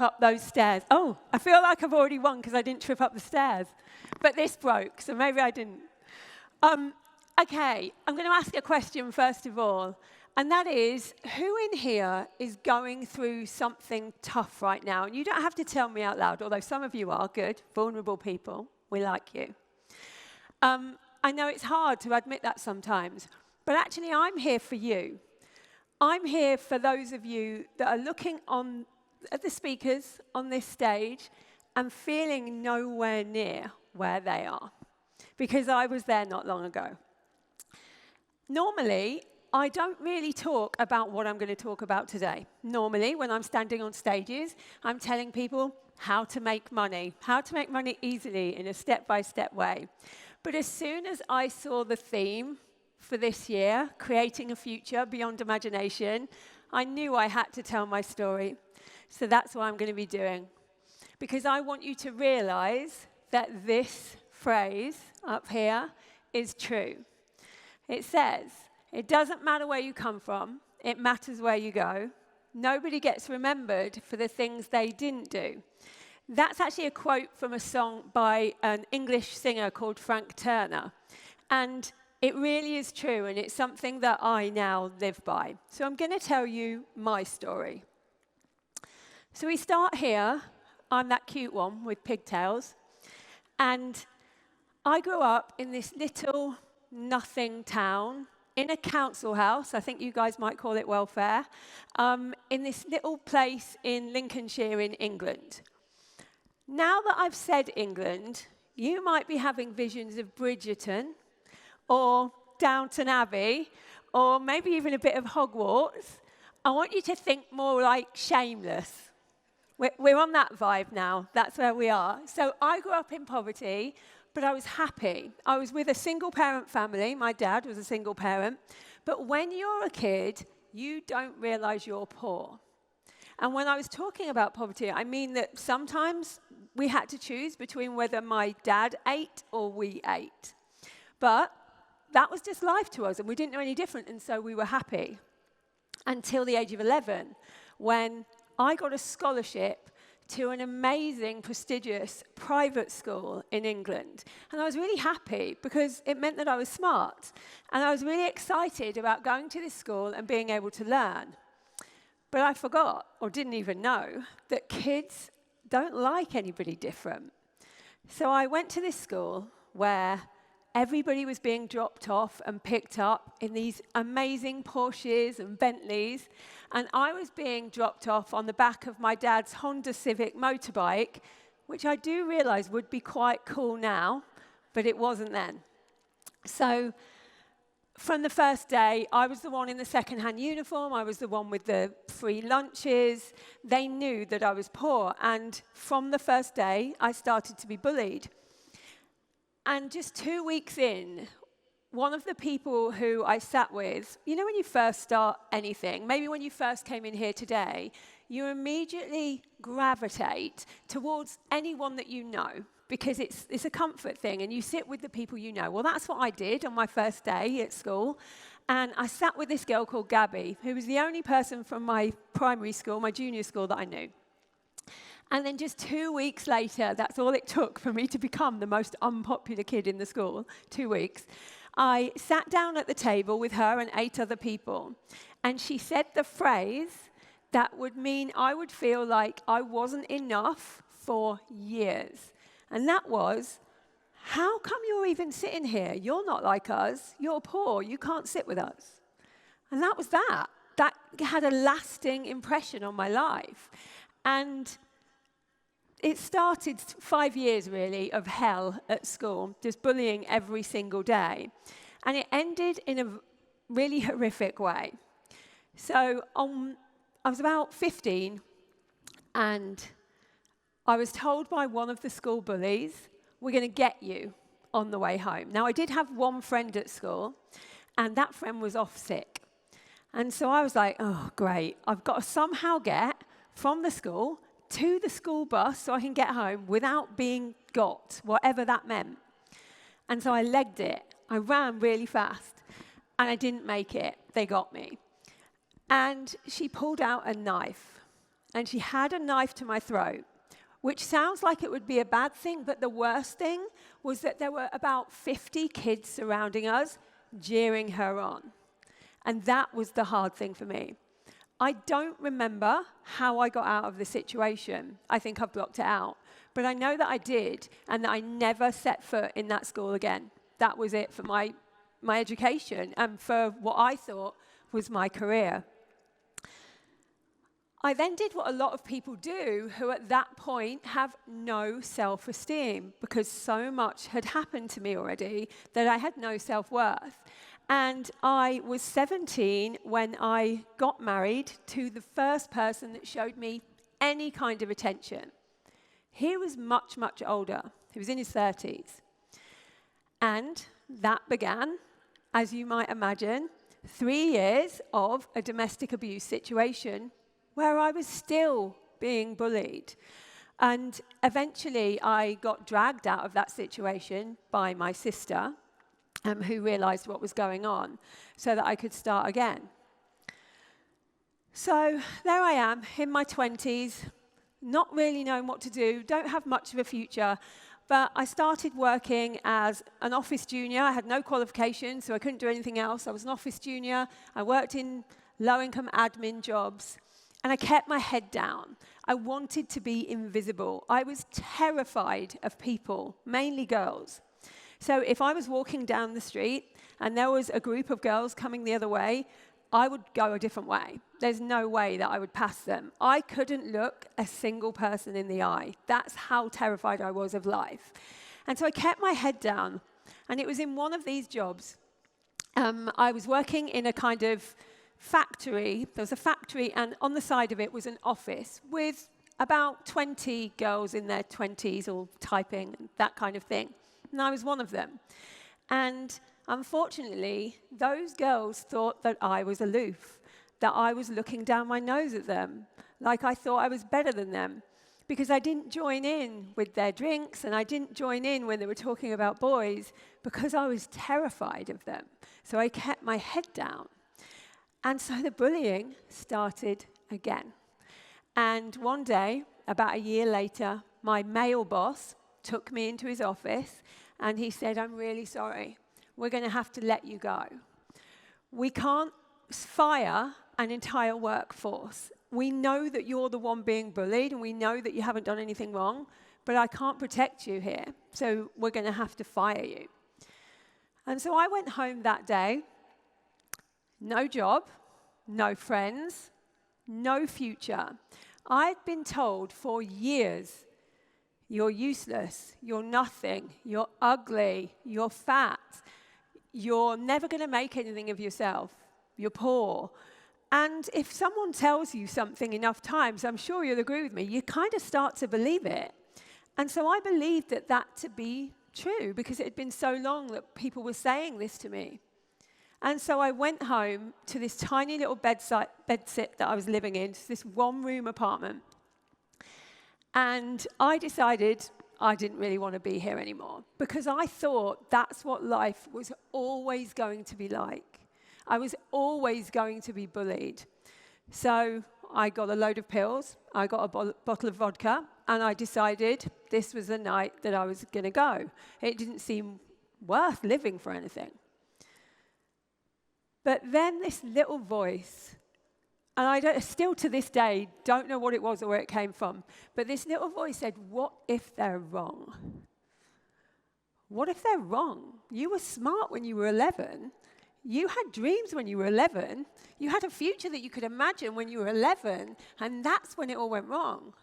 up those stairs. Oh, I feel like I've already won because I didn't trip up the stairs. But this broke, so maybe I didn't. Okay, I'm going to ask a question first of all. And that is, who in here is going through something tough right now? And you don't have to tell me out loud, although some of you are good, vulnerable people. We like you. I know it's hard to admit that sometimes, but actually I'm here for you. I'm here for those of you that are looking at the speakers on this stage and feeling nowhere near where they are, because I was there not long ago. Normally, I don't really talk about what I'm going to talk about today. Normally, when I'm standing on stages, I'm telling people how to make money easily in a step-by-step way. But as soon as I saw the theme for this year, creating a future beyond imagination, I knew I had to tell my story. So that's what I'm going to be doing. Because I want you to realize that this phrase up here is true. It says, it doesn't matter where you come from, it matters where you go. Nobody gets remembered for the things they didn't do. That's actually a quote from a song by an English singer called Frank Turner. And it really is true, and it's something that I now live by. So I'm going to tell you my story. So we start here. I'm that cute one with pigtails. And I grew up in this little nothing town, in a council house, I think you guys might call it welfare, in this little place in Lincolnshire in England. Now that I've said England, you might be having visions of Bridgerton, or Downton Abbey, or maybe even a bit of Hogwarts. I want you to think more like Shameless. We're on that vibe now. That's where we are. So I grew up in poverty, but I was happy. I was with a single-parent family. My dad was a single parent. But when you're a kid, you don't realize you're poor. And when I was talking about poverty, I mean that sometimes we had to choose between whether my dad ate or we ate. But that was just life to us, and we didn't know any different, and so we were happy. Until the age of 11, when I got a scholarship to an amazing, prestigious private school in England. And I was really happy because it meant that I was smart. And I was really excited about going to this school and being able to learn. But I forgot, or didn't even know, that kids don't like anybody different. So I went to this school where everybody was being dropped off and picked up in these amazing Porsches and Bentleys, and I was being dropped off on the back of my dad's Honda Civic motorbike, which I do realize would be quite cool now, but it wasn't then. So from the first day, I was the one in the second-hand uniform, I was the one with the free lunches. They knew that I was poor, and from the first day, I started to be bullied. And just 2 weeks in, one of the people who I sat with, you know when you first start anything, maybe when you first came in here today, you immediately gravitate towards anyone that you know, because it's a comfort thing, and you sit with the people you know. Well, that's what I did on my first day at school, and I sat with this girl called Gabby, who was the only person from my primary school, my junior school, that I knew. And then just 2 weeks later, that's all it took for me to become the most unpopular kid in the school, 2 weeks. I sat down at the table with her and 8 other people, and she said the phrase that would mean I would feel like I wasn't enough for years. And that was, how come you're even sitting here? You're not like us. You're poor. You can't sit with us. And that was that. That had a lasting impression on my life. And it started 5 years, really, of hell at school, just bullying every single day. And it ended in a really horrific way. So I was about 15, and I was told by one of the school bullies, we're going to get you on the way home. Now, I did have one friend at school, and that friend was off sick. And so I was like, oh, great. I've got to somehow get from the school to the school bus so I can get home without being got, whatever that meant. And so I legged it. I ran really fast, and I didn't make it. They got me. And she pulled out a knife, and she had a knife to my throat, which sounds like it would be a bad thing, but the worst thing was that there were about 50 kids surrounding us, jeering her on. And that was the hard thing for me. I don't remember how I got out of the situation. I think I've blocked it out. But I know that I did, and that I never set foot in that school again. That was it for my education and for what I thought was my career. I then did what a lot of people do who at that point have no self-esteem, because so much had happened to me already that I had no self-worth. And I was 17 when I got married to the first person that showed me any kind of attention. He was much, much older. He was in his 30s. And that began, as you might imagine, 3 years of a domestic abuse situation where I was still being bullied. And eventually I got dragged out of that situation by my sister, who realized what was going on, so that I could start again. So there I am in my 20s, not really knowing what to do, don't have much of a future, but I started working as an office junior. I had no qualifications, so I couldn't do anything else. I was an office junior. I worked in low-income admin jobs, and I kept my head down. I wanted to be invisible. I was terrified of people, mainly girls. So if I was walking down the street and there was a group of girls coming the other way, I would go a different way. There's no way that I would pass them. I couldn't look a single person in the eye. That's how terrified I was of life. And so I kept my head down. And it was in one of these jobs. I was working in a kind of factory. There was a factory, and on the side of it was an office with about 20 girls in their 20s all typing, that kind of thing. And I was one of them. And unfortunately, those girls thought that I was aloof, that I was looking down my nose at them, like I thought I was better than them, because I didn't join in with their drinks, and I didn't join in when they were talking about boys, because I was terrified of them. So I kept my head down. And so the bullying started again. And one day, about a year later, my male boss took me into his office, and he said, "I'm really sorry. We're going to have to let you go. We can't fire an entire workforce. We know that you're the one being bullied, and we know that you haven't done anything wrong, but I can't protect you here, so we're going to have to fire you." And so I went home that day, no job, no friends, no future. I'd been told for years, "You're useless, you're nothing, you're ugly, you're fat, you're never going to make anything of yourself, you're poor." And if someone tells you something enough times, I'm sure you'll agree with me, you kind of start to believe it. And so I believed that to be true, because it had been so long that people were saying this to me. And so I went home to this tiny little bedsit that I was living in, this one-room apartment. And I decided I didn't really want to be here anymore, because I thought that's what life was always going to be like. I was always going to be bullied. So I got a load of pills, I got a bottle of vodka, and I decided this was the night that I was going to go. It didn't seem worth living for anything. But then this little voice, and I still to this day don't know what it was or where it came from, but this little voice said, "What if they're wrong? What if they're wrong? You were smart when you were 11. You had dreams when you were 11. You had a future that you could imagine when you were 11, and that's when it all went wrong."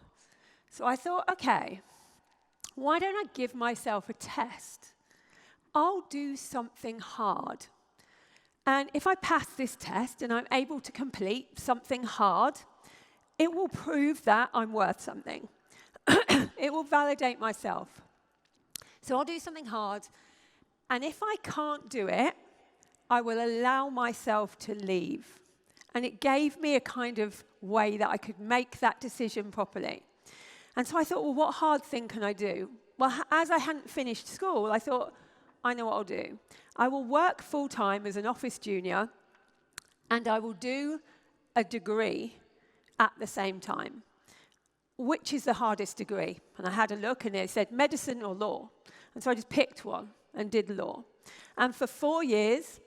So I thought, okay, why don't I give myself a test? I'll do something hard. And if I pass this test and I'm able to complete something hard, it will prove that I'm worth something. It will validate myself. So I'll do something hard, and if I can't do it, I will allow myself to leave. And it gave me a kind of way that I could make that decision properly. And so I thought, well, what hard thing can I do? Well, as I hadn't finished school, I thought, I know what I'll do. I will work full-time as an office junior, and I will do a degree at the same time. which is the hardest degree? And I had a look, and it said medicine or law. And so I just picked one and did law. And for 4 years,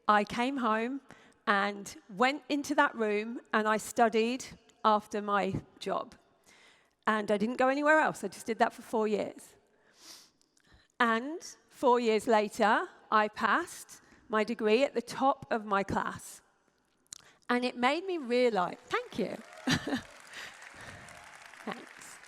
I came home and went into that room, and I studied after my job. And I didn't go anywhere else. I just did that for 4 years. And 4 years later, I passed my degree at the top of my class. And it made me realize, thank you. Thanks.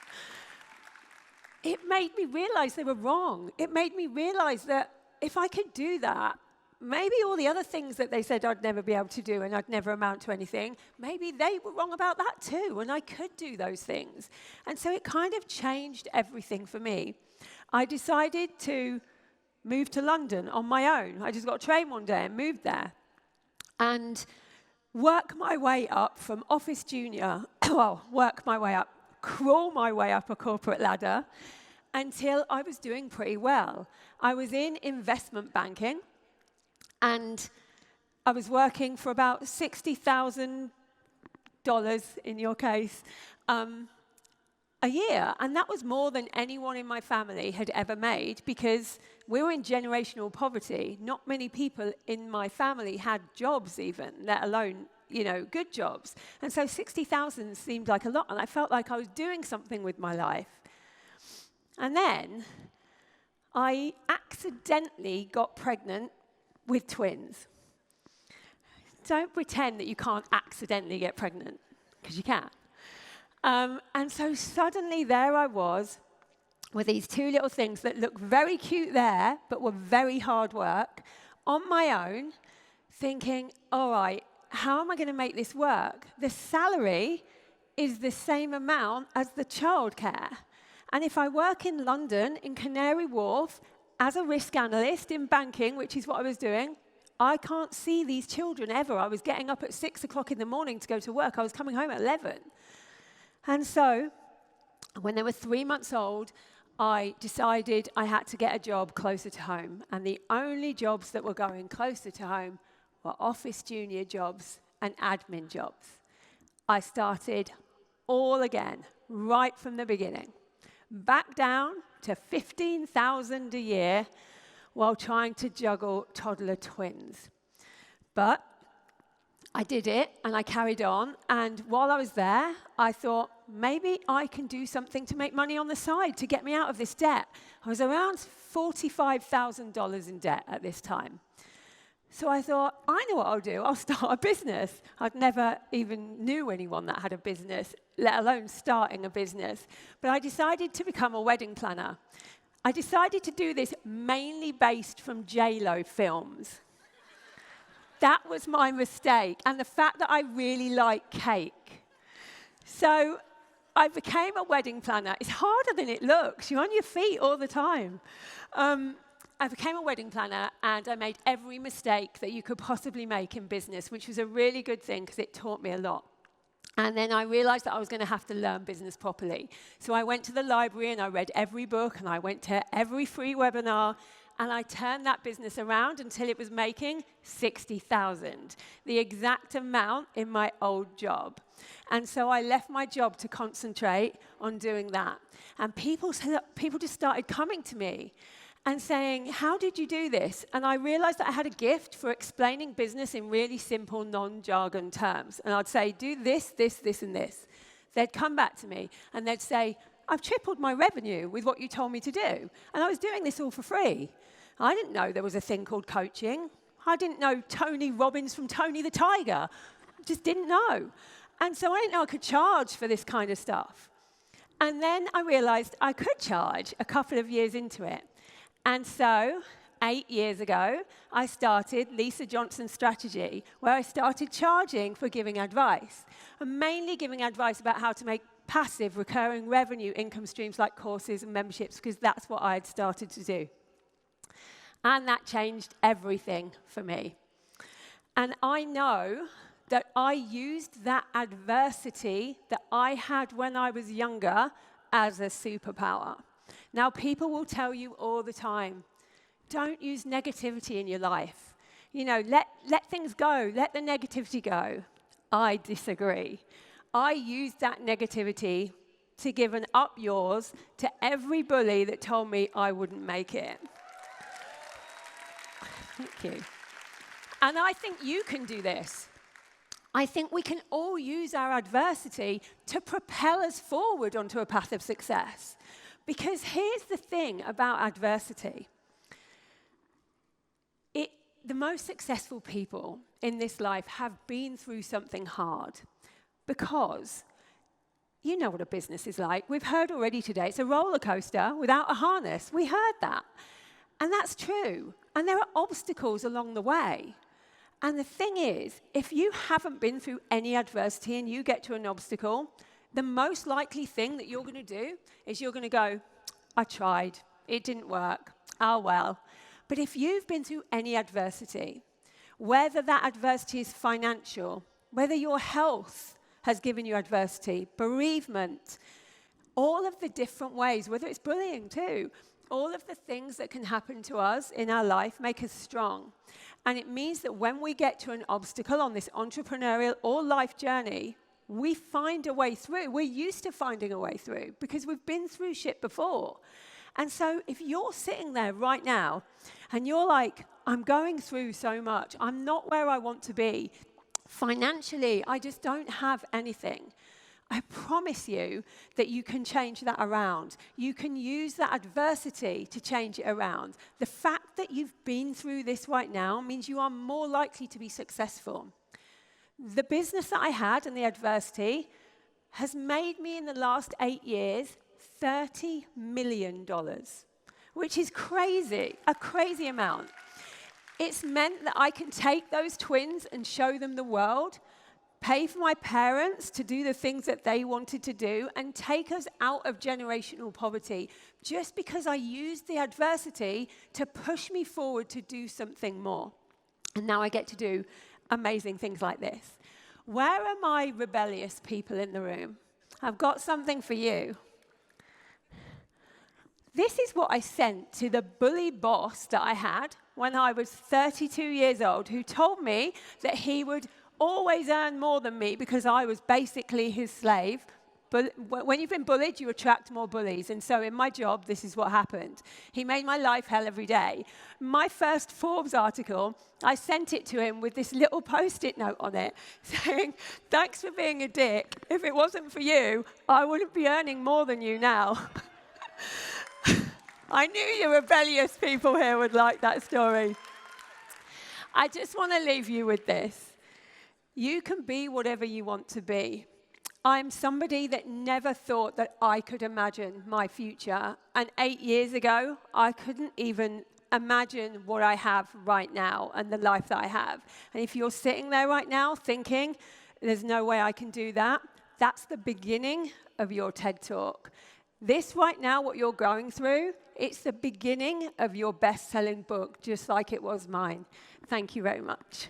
It made me realize they were wrong. It made me realize that if I could do that, maybe all the other things that they said I'd never be able to do and I'd never amount to anything, maybe they were wrong about that too, and I could do those things. And so it kind of changed everything for me. I decided to move to London on my own. I just got a train one day and moved there. And work my way up from office junior, crawl my way up a corporate ladder until I was doing pretty well. I was in investment banking, and I was working for about $60,000, in your case, a year. And that was more than anyone in my family had ever made, because we were in generational poverty. Not many people in my family had jobs even, let alone, good jobs. And so 60,000 seemed like a lot, and I felt like I was doing something with my life. And then I accidentally got pregnant with twins. Don't pretend that you can't accidentally get pregnant, because you can. And so suddenly there I was with these two little things that looked very cute there, but were very hard work, on my own, thinking, all right, how am I going to make this work? The salary is the same amount as the childcare. And if I work in London, in Canary Wharf, as a risk analyst in banking, which is what I was doing, I can't see these children ever. I was getting up at 6 o'clock in the morning to go to work. I was coming home at 11. And so, when they were 3 months old, I decided I had to get a job closer to home. And the only jobs that were going closer to home were office junior jobs and admin jobs. I started all again, right from the beginning. Back down to $15,000 a year while trying to juggle toddler twins. But I did it, and I carried on, and while I was there, I thought, maybe I can do something to make money on the side to get me out of this debt. I was around $45,000 in debt at this time. So I thought, I know what I'll do. I'll start a business. I'd never even knew anyone that had a business, let alone starting a business. But I decided to become a wedding planner. I decided to do this mainly based from J-Lo films. That was my mistake, and the fact that I really like cake. So I became a wedding planner. It's harder than it looks. You're on your feet all the time. I became a wedding planner, and I made every mistake that you could possibly make in business, which was a really good thing because it taught me a lot. And then I realized that I was going to have to learn business properly. So I went to the library, and I read every book, and I went to every free webinar, and I turned that business around until it was making $60,000, the exact amount in my old job. And so I left my job to concentrate on doing that. And people just started coming to me and saying, how did you do this? And I realized that I had a gift for explaining business in really simple, non-jargon terms. And I'd say, do this, this, this, and this. They'd come back to me, and they'd say, I've tripled my revenue with what you told me to do. And I was doing this all for free. I didn't know there was a thing called coaching. I didn't know Tony Robbins from Tony the Tiger. Just didn't know. And so I didn't know I could charge for this kind of stuff. And then I realized I could charge a couple of years into it. And so, 8 years ago, I started Lisa Johnson's strategy, where I started charging for giving advice, and mainly giving advice about how to make passive, recurring revenue income streams like courses and memberships, because that's what I had started to do. And that changed everything for me. And I know that I used that adversity that I had when I was younger as a superpower. Now, people will tell you all the time, don't use negativity in your life. Let things go, let the negativity go. I disagree. I used that negativity to give an up yours to every bully that told me I wouldn't make it. Thank you. And I think you can do this. I think we can all use our adversity to propel us forward onto a path of success. Because here's the thing about adversity. The most successful people in this life have been through something hard. Because you know what a business is like. We've heard already today, it's a roller coaster without a harness. We heard that. And that's true. And there are obstacles along the way. And the thing is, if you haven't been through any adversity and you get to an obstacle, the most likely thing that you're going to do is you're going to go, I tried, it didn't work, oh well. But if you've been through any adversity, whether that adversity is financial, whether your health has given you adversity, bereavement, all of the different ways, whether it's bullying too, all of the things that can happen to us in our life make us strong. And it means that when we get to an obstacle on this entrepreneurial or life journey, we find a way through. We're used to finding a way through because we've been through shit before. And so if you're sitting there right now and you're like, I'm going through so much, I'm not where I want to be, financially, I just don't have anything, I promise you that you can change that around. You can use that adversity to change it around. The fact that you've been through this right now means you are more likely to be successful. The business that I had and the adversity has made me in the last 8 years $30 million, which is crazy, a crazy amount. It's meant that I can take those twins and show them the world, pay for my parents to do the things that they wanted to do, and take us out of generational poverty just because I used the adversity to push me forward to do something more. And now I get to do amazing things like this. Where are my rebellious people in the room? I've got something for you. This is what I sent to the bully boss that I had when I was 32 years old, who told me that he would always earn more than me because I was basically his slave. But when you've been bullied, you attract more bullies. And so in my job, this is what happened. He made my life hell every day. My first Forbes article, I sent it to him with this little Post-it note on it saying, thanks for being a dick. If it wasn't for you, I wouldn't be earning more than you now. I knew you rebellious people here would like that story. I just want to leave you with this. You can be whatever you want to be. I'm somebody that never thought that I could imagine my future. And 8 years ago, I couldn't even imagine what I have right now and the life that I have. And if you're sitting there right now thinking, there's no way I can do that, that's the beginning of your TED Talk. This right now, what you're going through, it's the beginning of your best-selling book, just like it was mine. Thank you very much.